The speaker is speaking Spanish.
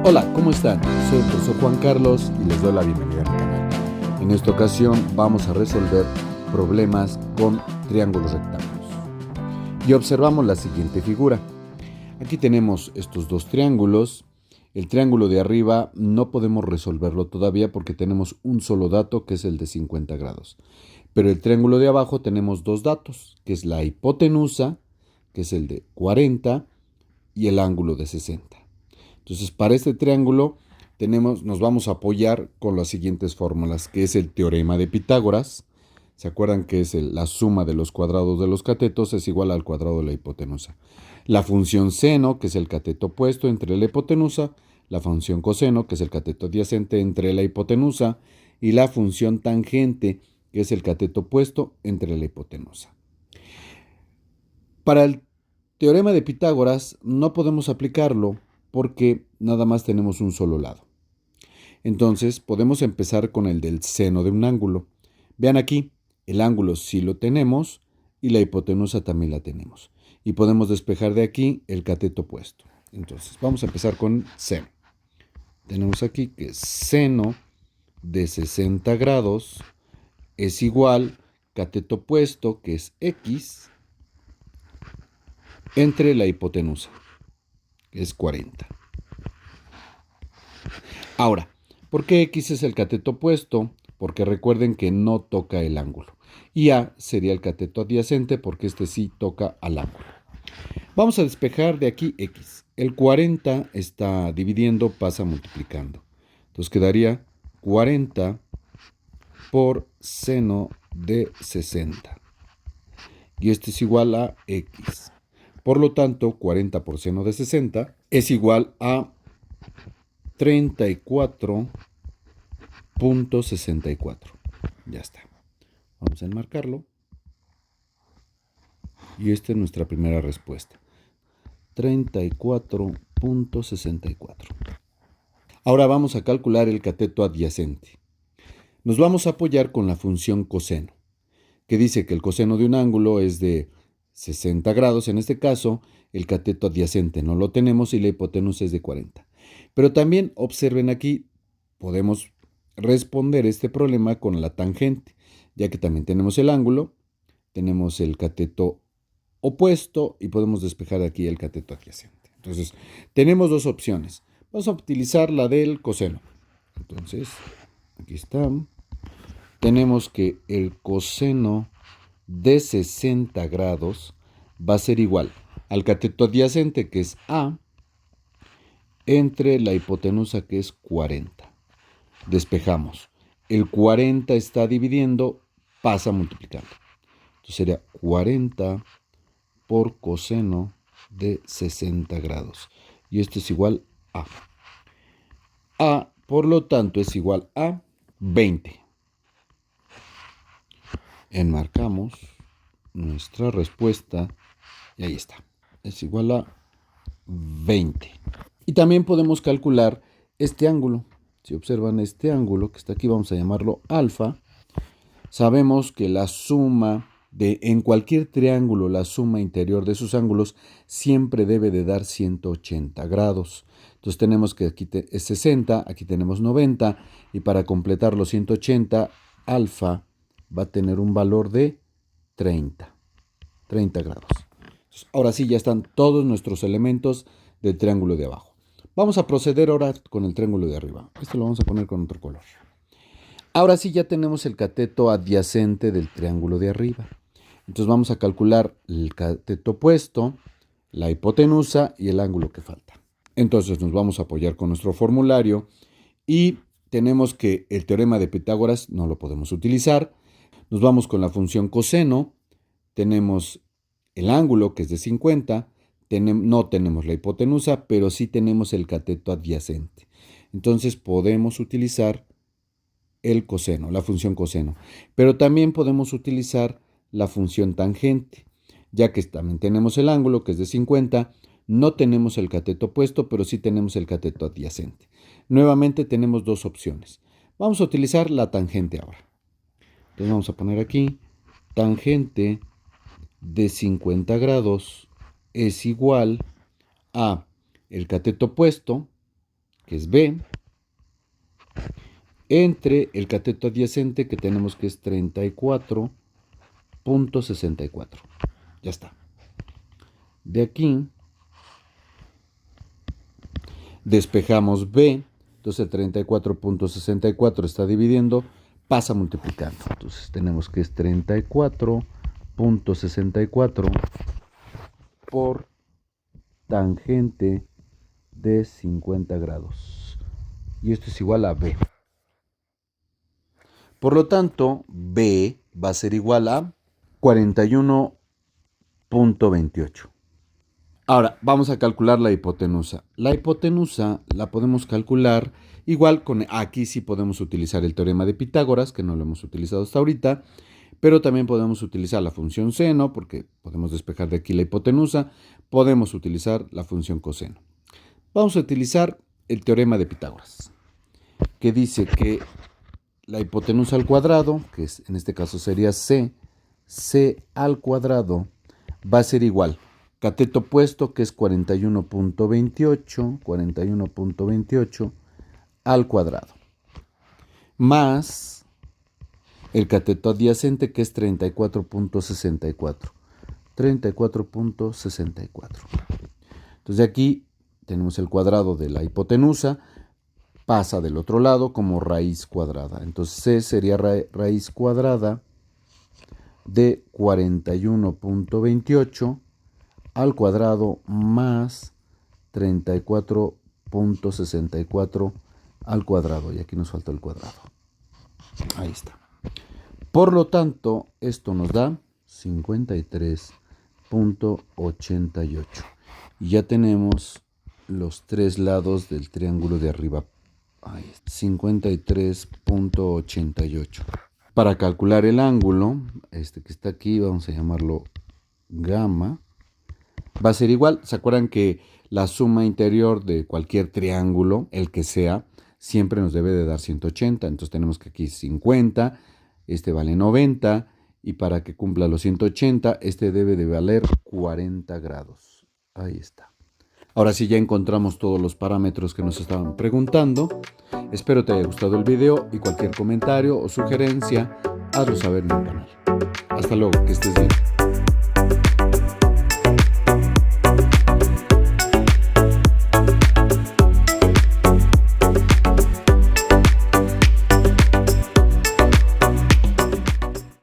Hola, ¿cómo están? Soy el profesor Juan Carlos y les doy la bienvenida al canal. En esta ocasión vamos a resolver problemas con triángulos rectángulos. Y observamos la siguiente figura. Aquí tenemos estos dos triángulos. El triángulo de arriba no podemos resolverlo todavía porque tenemos un solo dato que es el de 50 grados. Pero el triángulo de abajo tenemos dos datos, que es la hipotenusa, que es el de 40, y el ángulo de 60. Entonces, para este triángulo nos vamos a apoyar con las siguientes fórmulas, que es el teorema de Pitágoras. ¿Se acuerdan que es la suma de los cuadrados de los catetos es igual al cuadrado de la hipotenusa? La función seno, que es el cateto opuesto entre la hipotenusa, la función coseno, que es el cateto adyacente entre la hipotenusa, y la función tangente, que es el cateto opuesto entre la hipotenusa. Para el teorema de Pitágoras no podemos aplicarlo porque nada más tenemos un solo lado. Entonces podemos empezar con el del seno de un ángulo. Vean aquí, el ángulo sí lo tenemos y la hipotenusa también la tenemos. Y podemos despejar de aquí el cateto opuesto. Entonces vamos a empezar con seno. Tenemos aquí que seno de 60 grados es igual cateto opuesto, que es x, entre la hipotenusa, que es 40. Ahora, ¿por qué x es el cateto opuesto? Porque recuerden que no toca el ángulo. Y a sería el cateto adyacente porque este sí toca al ángulo. Vamos a despejar de aquí x. El 40 está dividiendo, pasa multiplicando. Entonces quedaría 40 por seno de 60. Y este es igual a x. Por lo tanto, 40 por seno de 60 es igual a 34.64. Ya está. Vamos a enmarcarlo. Y esta es nuestra primera respuesta. 34.64. Ahora vamos a calcular el cateto adyacente. Nos vamos a apoyar con la función coseno, que dice que el coseno de un ángulo es de 60 grados. En este caso, el cateto adyacente no lo tenemos y la hipotenusa es de 40. Pero también observen aquí, podemos responder este problema con la tangente, ya que también tenemos el ángulo, tenemos el cateto opuesto y podemos despejar aquí el cateto adyacente. Entonces, tenemos dos opciones. Vamos a utilizar la del coseno. Entonces, aquí está. Tenemos que el coseno de 60 grados va a ser igual al cateto adyacente, que es A, entre la hipotenusa, que es 40. Despejamos. El 40 está dividiendo, pasa multiplicando. Entonces sería 40 por coseno de 60 grados. Y esto es igual a. A, por lo tanto, es igual a 20. Enmarcamos nuestra respuesta y ahí está. Es igual a 20. Y también podemos calcular este ángulo. Si observan este ángulo que está aquí, vamos a llamarlo alfa. Sabemos que la suma en cualquier triángulo, la suma interior de sus ángulos siempre debe de dar 180 grados. Entonces tenemos que aquí es 60, aquí tenemos 90, y para completar los 180, alfa va a tener un valor de 30 grados. Entonces, ahora sí ya están todos nuestros elementos del triángulo de abajo. Vamos a proceder ahora con el triángulo de arriba. Esto lo vamos a poner con otro color. Ahora sí ya tenemos el cateto adyacente del triángulo de arriba. Entonces vamos a calcular el cateto opuesto, la hipotenusa y el ángulo que falta. Entonces nos vamos a apoyar con nuestro formulario y tenemos que el teorema de Pitágoras no lo podemos utilizar. Nos vamos con la función coseno. Tenemos el ángulo, que es de 50. No tenemos la hipotenusa, pero sí tenemos el cateto adyacente. Entonces podemos utilizar el coseno, la función coseno. Pero también podemos utilizar la función tangente, ya que también tenemos el ángulo, que es de 50, no tenemos el cateto opuesto, pero sí tenemos el cateto adyacente. Nuevamente tenemos dos opciones. Vamos a utilizar la tangente ahora. Entonces vamos a poner aquí, tangente de 50 grados es igual a el cateto opuesto, que es B, entre el cateto adyacente, que tenemos que es 34.64. Ya está. De aquí despejamos B, entonces 34.64 está dividiendo, pasa multiplicando. Entonces tenemos que es 34.64 por tangente de 50 grados. Y esto es igual a B. Por lo tanto, B va a ser igual a 41.28. Ahora, vamos a calcular la hipotenusa. La hipotenusa la podemos calcular igual con, aquí sí podemos utilizar el teorema de Pitágoras, que no lo hemos utilizado hasta ahorita, pero también podemos utilizar la función seno, porque podemos despejar de aquí la hipotenusa, podemos utilizar la función coseno. Vamos a utilizar el teorema de Pitágoras, que dice que la hipotenusa al cuadrado, que es, en este caso sería C al cuadrado, va a ser igual cateto opuesto, que es 41.28 al cuadrado, más el cateto adyacente, que es 34.64. Entonces de aquí tenemos el cuadrado de la hipotenusa, pasa del otro lado como raíz cuadrada. Entonces C sería raíz cuadrada de 41.28 al cuadrado más 34.64 al cuadrado. Y aquí nos falta el cuadrado. Ahí está. Por lo tanto, esto nos da 53.88. Y ya tenemos los tres lados del triángulo de arriba. Ahí está. 53.88. Para calcular el ángulo, este que está aquí, vamos a llamarlo gamma, va a ser igual. ¿Se acuerdan que la suma interior de cualquier triángulo, el que sea, siempre nos debe de dar 180? Entonces tenemos que aquí 50, este vale 90, y para que cumpla los 180, este debe de valer 40 grados. Ahí está. Ahora sí, ya encontramos todos los parámetros que nos estaban preguntando. Espero te haya gustado el video, y cualquier comentario o sugerencia, hazlo saber en el canal. Hasta luego, que estés bien.